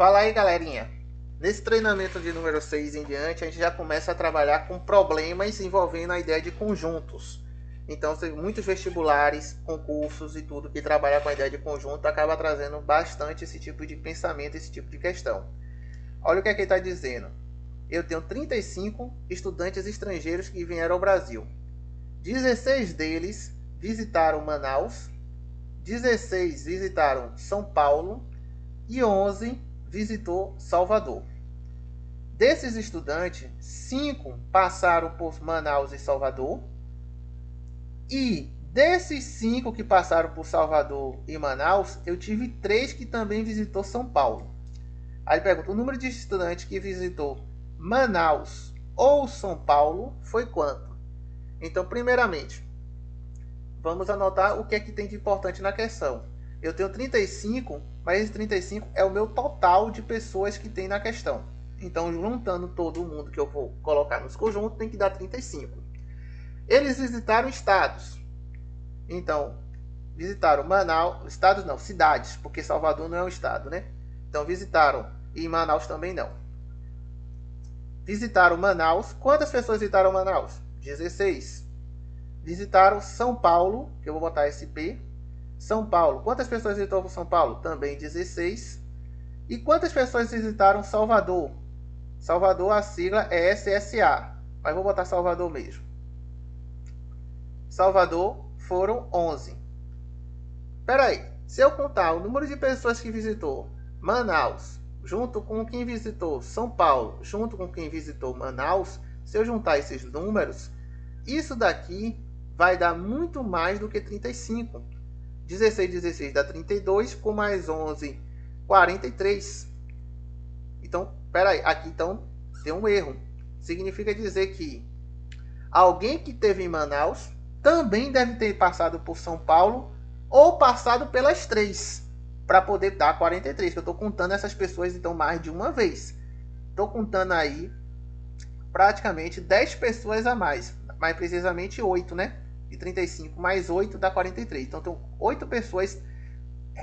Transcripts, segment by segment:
Fala aí, galerinha. Nesse treinamento de número 6 em diante, a gente já começa a trabalhar com problemas envolvendo a ideia de conjuntos. Então, muitos vestibulares, concursos e tudo que trabalha com a ideia de conjunto acaba trazendo bastante esse tipo de pensamento, esse tipo de questão. Olha o que é que ele está dizendo. Eu tenho 35 estudantes estrangeiros que vieram ao Brasil. 16 deles visitaram Manaus, 16 visitaram São Paulo e 11 visitou Salvador. Desses estudantes, 5 passaram por Manaus e Salvador. E desses 5 que passaram por Salvador e Manaus, eu tive 3 que também visitou São Paulo. Aí pergunta, o número de estudantes que visitou Manaus ou São Paulo foi quanto? Então, primeiramente, vamos anotar o que é que tem de importante na questão. Eu tenho 35, mas esse 35 é o meu total de pessoas que tem na questão. Então, juntando todo mundo que eu vou colocar nos conjuntos, tem que dar 35. Eles visitaram estados. Então, visitaram Manaus, estados não, cidades, porque Salvador não é um estado, né? Então, visitaram, e Manaus também não. Visitaram Manaus. Quantas pessoas visitaram Manaus? 16. Visitaram São Paulo, que eu vou botar SP. São Paulo. Quantas pessoas visitaram São Paulo? Também 16. E quantas pessoas visitaram Salvador? Salvador, a sigla é SSA, mas vou botar Salvador mesmo. Salvador foram 11. Espera aí, se eu contar o número de pessoas que visitou Manaus, junto com quem visitou São Paulo, junto com quem visitou Manaus, se eu juntar esses números, isso daqui vai dar muito mais do que 35. 16 dá 32, com mais 11, 43. Então, peraí, aqui então tem um erro. Significa dizer que alguém que esteve em Manaus também deve ter passado por São Paulo ou passado pelas 3 para poder dar 43. Que eu estou contando essas pessoas então mais de uma vez. Estou contando aí praticamente 10 pessoas a mais. Mais precisamente 8, né? De 35 mais 8 dá 43. Então, tem 8 pessoas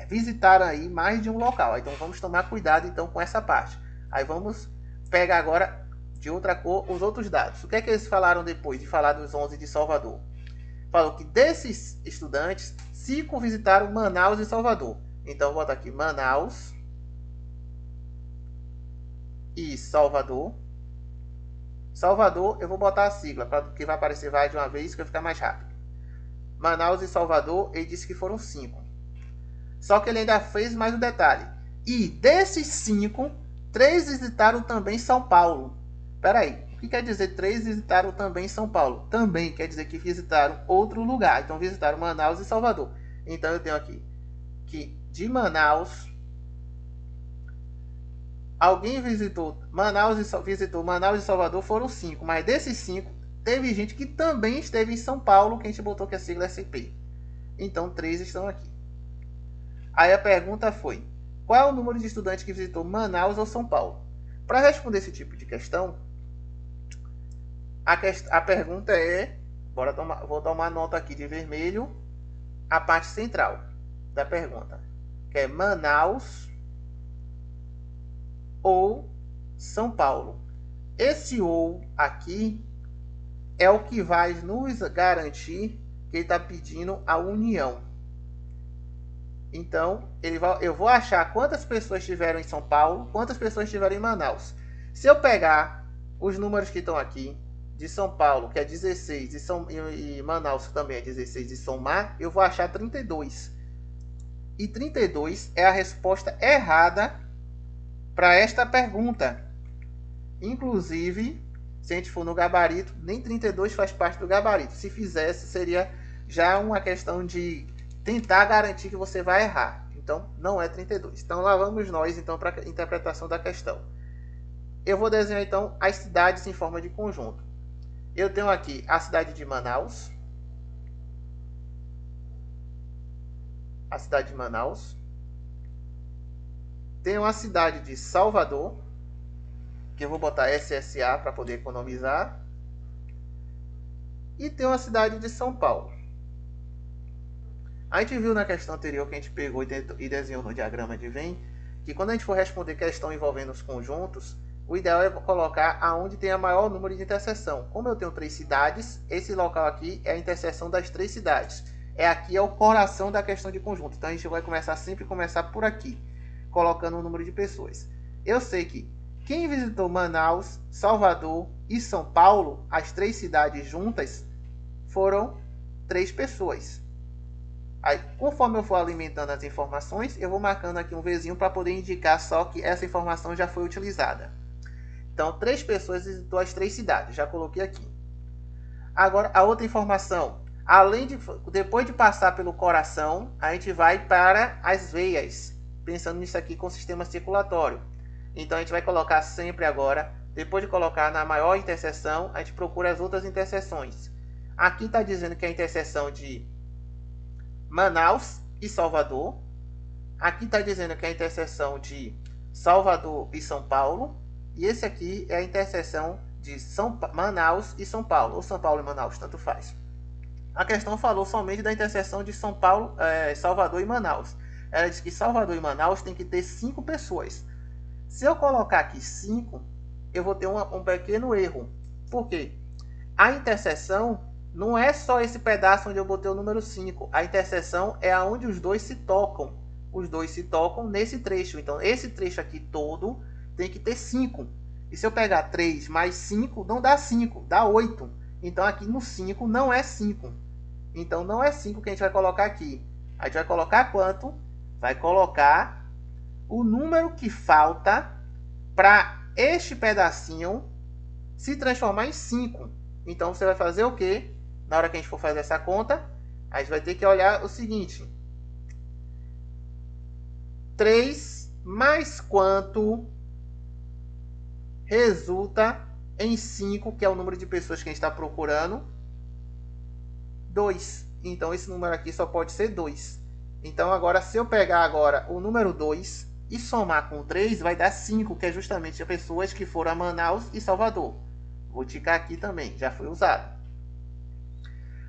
visitaram aí mais de um local. Então, vamos tomar cuidado então com essa parte. Aí, vamos pegar agora de outra cor os outros dados. O que é que eles falaram depois de falar dos 11 de Salvador? Falou que desses estudantes, 5 visitaram Manaus e Salvador. Então, vou botar aqui Manaus e Salvador. Salvador, eu vou botar a sigla, porque vai aparecer vai de uma vez, que vai ficar mais rápido. Manaus e Salvador, ele disse que foram 5. Só que ele ainda fez mais um detalhe. E desses 5, 3 visitaram também São Paulo. Espera aí, o que quer dizer 3 visitaram também São Paulo? Também quer dizer que visitaram outro lugar. Então, visitaram Manaus e Salvador. Então, eu tenho aqui que de Manaus, alguém visitou Manaus e Salvador, foram 5. Mas desses 5, teve gente que também esteve em São Paulo, que a gente botou que a sigla é SP. Então, 3 estão aqui. Aí a pergunta foi, qual é o número de estudantes que visitou Manaus ou São Paulo? Para responder esse tipo de questão, a pergunta é, vou tomar nota aqui de vermelho, a parte central da pergunta, que é Manaus ou São Paulo. Esse ou aqui é o que vai nos garantir que ele está pedindo a união. Então, eu vou achar quantas pessoas estiveram em São Paulo, quantas pessoas estiveram em Manaus. Se eu pegar os números que estão aqui, de São Paulo, que é 16, e Manaus, que também é 16, e somar, eu vou achar 32. E 32 é a resposta errada para esta pergunta. Inclusive, se a gente for no gabarito, nem 32 faz parte do gabarito. Se fizesse, seria já uma questão de tentar garantir que você vai errar. Então, não é 32. Então, lá vamos nós então para a interpretação da questão. Eu vou desenhar então as cidades em forma de conjunto. Eu tenho aqui a cidade de Manaus. A cidade de Manaus. Tenho a cidade de Salvador, que eu vou botar SSA para poder economizar. E tenho a cidade de São Paulo. A gente viu na questão anterior que a gente pegou e desenhou no diagrama de Venn que quando a gente for responder questão envolvendo os conjuntos, o ideal é colocar aonde tem a maior número de interseção. Como eu tenho 3 cidades, esse local aqui é a interseção das 3 cidades. Aqui é o coração da questão de conjunto. Então a gente vai sempre começar por aqui, colocando o número de pessoas. Eu sei que quem visitou Manaus, Salvador e São Paulo, as 3 cidades juntas, foram 3 pessoas. Aí, conforme eu for alimentando as informações, eu vou marcando aqui um Vzinho para poder indicar só que essa informação já foi utilizada. Então, 3 pessoas visitou as 3 cidades, já coloquei aqui. Agora, a outra informação, depois de passar pelo coração, a gente vai para as veias, pensando nisso aqui com o sistema circulatório. Então, a gente vai colocar sempre agora, depois de colocar na maior interseção, a gente procura as outras interseções. Aqui está dizendo que é a interseção de Manaus e Salvador. Aqui está dizendo que é a interseção de Salvador e São Paulo. E esse aqui é a interseção de Manaus e São Paulo. Ou São Paulo e Manaus, tanto faz. A questão falou somente da interseção de Salvador e Manaus. Ela diz que Salvador e Manaus tem que ter 5 pessoas. Se eu colocar aqui 5, eu vou ter um pequeno erro. Por quê? A interseção não é só esse pedaço onde eu botei o número 5. A interseção é onde os dois se tocam. Os dois se tocam nesse trecho. Então, esse trecho aqui todo tem que ter 5. E se eu pegar 3 mais 5, não dá 5, dá 8. Então, aqui no 5 não é 5. Então, não é 5 que a gente vai colocar aqui. A gente vai colocar quanto? Vai colocar o número que falta para este pedacinho se transformar em 5. Então, você vai fazer o quê? Na hora que a gente for fazer essa conta, a gente vai ter que olhar o seguinte. 3 mais quanto resulta em 5, que é o número de pessoas que a gente está procurando? 2. Então, esse número aqui só pode ser 2. Então, agora, se eu pegar agora o número 2 e somar com 3, vai dar 5, que é justamente as pessoas que foram a Manaus e Salvador. Vou ticar aqui também, já foi usado.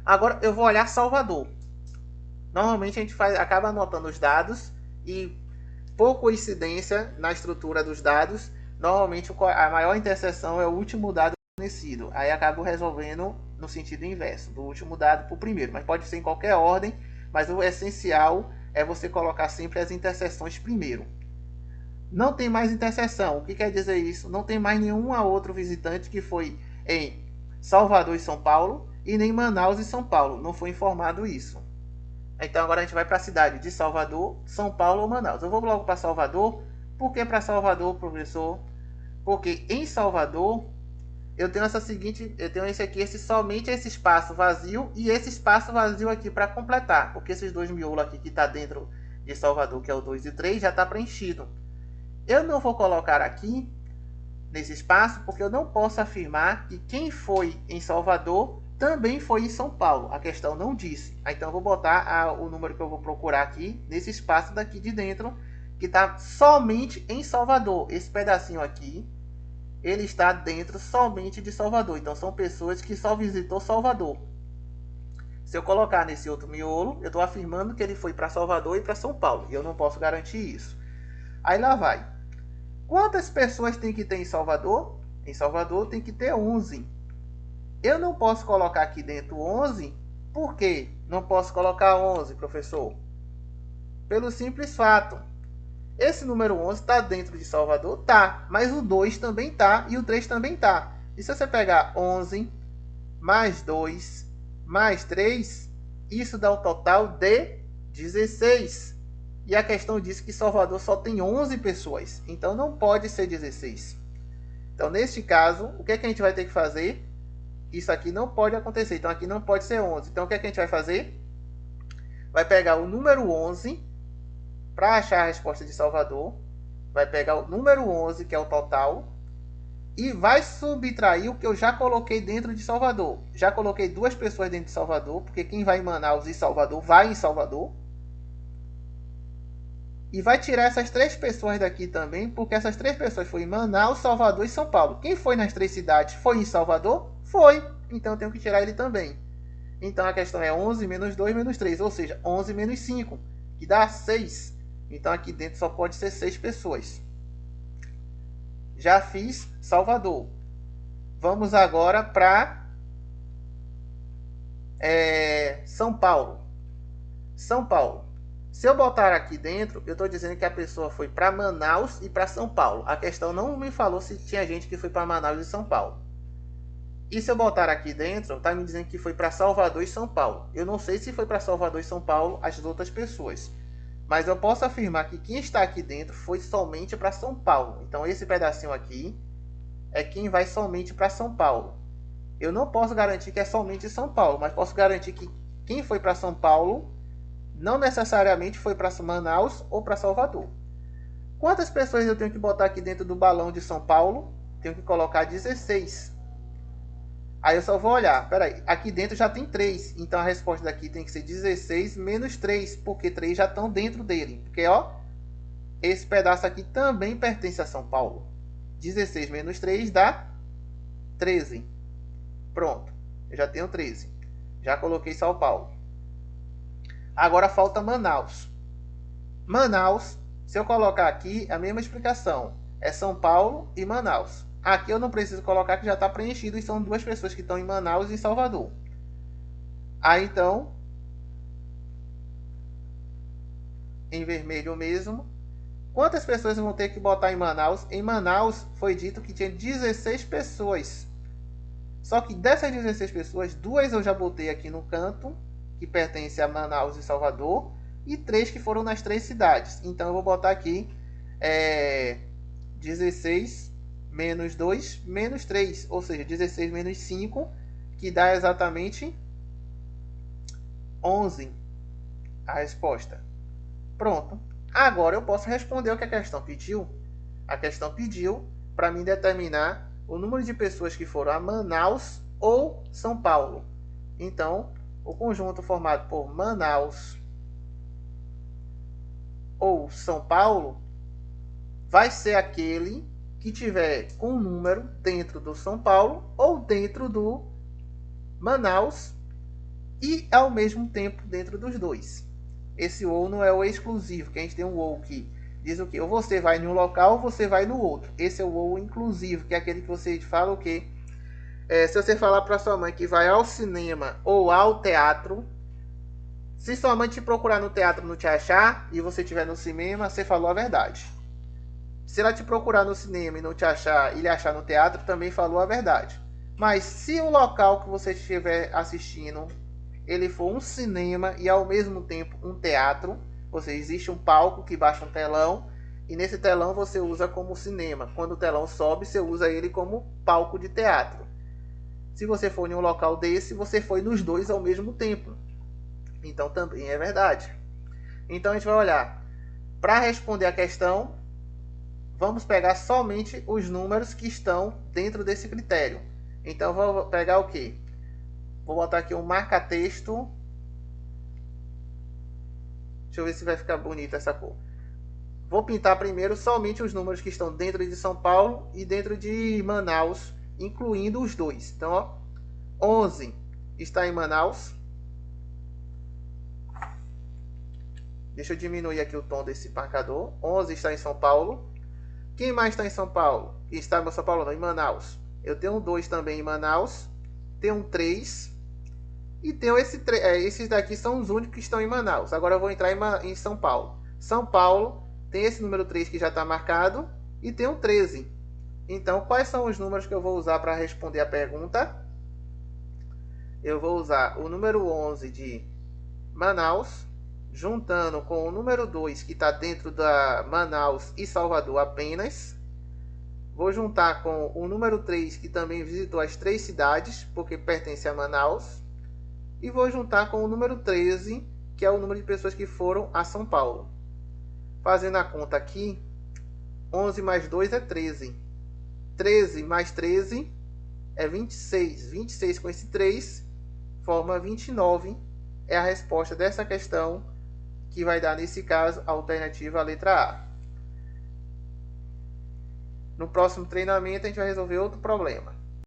Agora eu vou olhar Salvador. Normalmente a gente acaba anotando os dados e, por coincidência, na estrutura dos dados, normalmente a maior interseção é o último dado fornecido. Aí acabo resolvendo no sentido inverso, do último dado para o primeiro. Mas pode ser em qualquer ordem, mas o essencial é você colocar sempre as interseções primeiro. Não tem mais interseção. O que quer dizer isso? Não tem mais nenhum outro visitante que foi em Salvador e São Paulo e nem Manaus e São Paulo. Não foi informado isso. Então agora a gente vai para a cidade de Salvador, São Paulo ou Manaus. Eu vou logo para Salvador. Por que para Salvador, professor? Porque em Salvador eu tenho somente esse espaço vazio e esse espaço vazio aqui para completar. Porque esses 2 miolos aqui que está dentro de Salvador, que é o 2 e 3, já está preenchido. Eu não vou colocar aqui nesse espaço porque eu não posso afirmar que quem foi em Salvador também foi em São Paulo. A questão não disse. Então eu vou botar o número que eu vou procurar aqui nesse espaço daqui de dentro, que está somente em Salvador. Esse pedacinho aqui, ele está dentro somente de Salvador. Então são pessoas que só visitou Salvador. Se eu colocar nesse outro miolo, eu estou afirmando que ele foi para Salvador e para São Paulo. E eu não posso garantir isso. Aí lá vai. Quantas pessoas tem que ter em Salvador? Em Salvador tem que ter 11. Eu não posso colocar aqui dentro 11. Por quê? Não posso colocar 11, professor? Pelo simples fato. Esse número 11 está dentro de Salvador? Tá. Mas o 2 também tá e o 3 também tá. E se você pegar 11 mais 2 mais 3, isso dá um total de 16. E a questão diz que Salvador só tem 11 pessoas. Então não pode ser 16. Então neste caso, o que é que a gente vai ter que fazer? Isso aqui não pode acontecer. Então aqui não pode ser 11. Então o que é que a gente vai fazer? Vai pegar o número 11 para achar a resposta de Salvador. Vai pegar o número 11, que é o total. E vai subtrair o que eu já coloquei dentro de Salvador. Já coloquei 2 pessoas dentro de Salvador. Porque quem vai em Manaus e Salvador vai em Salvador. E vai tirar essas 3 pessoas daqui também, porque essas 3 pessoas foram em Manaus, Salvador e São Paulo. Quem foi nas 3 cidades foi em Salvador? Foi. Então eu tenho que tirar ele também. Então a questão é 11 menos 2 menos 3, ou seja, 11 menos 5, que dá 6. Então aqui dentro só pode ser 6 pessoas. Já fiz Salvador. Vamos agora para São Paulo. São Paulo. Se eu botar aqui dentro, eu estou dizendo que a pessoa foi para Manaus e para São Paulo. A questão não me falou se tinha gente que foi para Manaus e São Paulo. E se eu botar aqui dentro, está me dizendo que foi para Salvador e São Paulo. Eu não sei se foi para Salvador e São Paulo as outras pessoas. Mas eu posso afirmar que quem está aqui dentro foi somente para São Paulo. Então esse pedacinho aqui é quem vai somente para São Paulo. Eu não posso garantir que é somente São Paulo, mas posso garantir que quem foi para São Paulo não necessariamente foi para Manaus ou para Salvador. Quantas pessoas eu tenho que botar aqui dentro do balão de São Paulo? Tenho que colocar 16. Aí eu só vou olhar, peraí, aqui dentro já tem 3, então a resposta daqui tem que ser 16 menos 3, porque 3 já estão dentro dele. Porque, ó, esse pedaço aqui também pertence a São Paulo. 16 menos 3 dá 13. Pronto, eu já tenho 13. Já coloquei São Paulo. Agora falta Manaus. Manaus, se eu colocar aqui, a mesma explicação. É São Paulo e Manaus. Aqui eu não preciso colocar que já está preenchido e são 2 pessoas que estão em Manaus e em Salvador. Aí então, em vermelho mesmo. Quantas pessoas vão ter que botar em Manaus? Em Manaus foi dito que tinha 16 pessoas. Só que dessas 16 pessoas, 2 eu já botei aqui no canto, que pertence a Manaus e Salvador, e 3 que foram nas 3 cidades. Então eu vou botar aqui 16 menos 2 menos 3, ou seja, 16 menos 5, que dá exatamente 11 a resposta. Pronto. Agora eu posso responder o que a questão pediu. A questão pediu para mim determinar o número de pessoas que foram a Manaus ou São Paulo. Então, o conjunto formado por Manaus ou São Paulo vai ser aquele que tiver com um número dentro do São Paulo ou dentro do Manaus e ao mesmo tempo dentro dos dois. Esse ou não é o exclusivo, que a gente tem um ou que diz o que? Ou você vai em um local ou você vai no outro. Esse é o ou inclusivo, que é aquele que você fala o quê? Se você falar para sua mãe que vai ao cinema ou ao teatro, se sua mãe te procurar no teatro e não te achar, e você estiver no cinema, você falou a verdade. Se ela te procurar no cinema e não te achar e lhe achar no teatro, também falou a verdade. Mas se o local que você estiver assistindo, ele for um cinema e ao mesmo tempo um teatro, ou seja, existe um palco que baixa um telão, e nesse telão você usa como cinema. Quando o telão sobe, você usa ele como palco de teatro. Se você for em um local desse, você foi nos dois ao mesmo tempo. Então também é verdade. Então a gente vai olhar. Para responder a questão, vamos pegar somente os números que estão dentro desse critério. Então vou pegar o quê? Vou botar aqui um marca-texto. Deixa eu ver se vai ficar bonita essa cor. Vou pintar primeiro somente os números que estão dentro de São Paulo e dentro de Manaus, incluindo os dois. Então, ó, 11 está em Manaus. Deixa eu diminuir aqui o tom desse marcador. 11 está em São Paulo. Quem mais está em São Paulo? Está em São Paulo, não, em Manaus. Eu tenho 2 também em Manaus. Tenho 3. E tenho esses daqui são os únicos que estão em Manaus. Agora eu vou entrar em São Paulo. São Paulo tem esse número 3 que já está marcado. E tem um 13. Então, quais são os números que eu vou usar para responder a pergunta? Eu vou usar o número 11 de Manaus, juntando com o número 2 que está dentro da Manaus e Salvador apenas. Vou juntar com o número 3 que também visitou as 3 cidades, porque pertence a Manaus. E vou juntar com o número 13, que é o número de pessoas que foram a São Paulo. Fazendo a conta aqui, 11 mais 2 é 13. 13 mais 13 é 26. 26 com esse 3 forma 29. É a resposta dessa questão, que vai dar, nesse caso, a alternativa à letra A. No próximo treinamento, a gente vai resolver outro problema.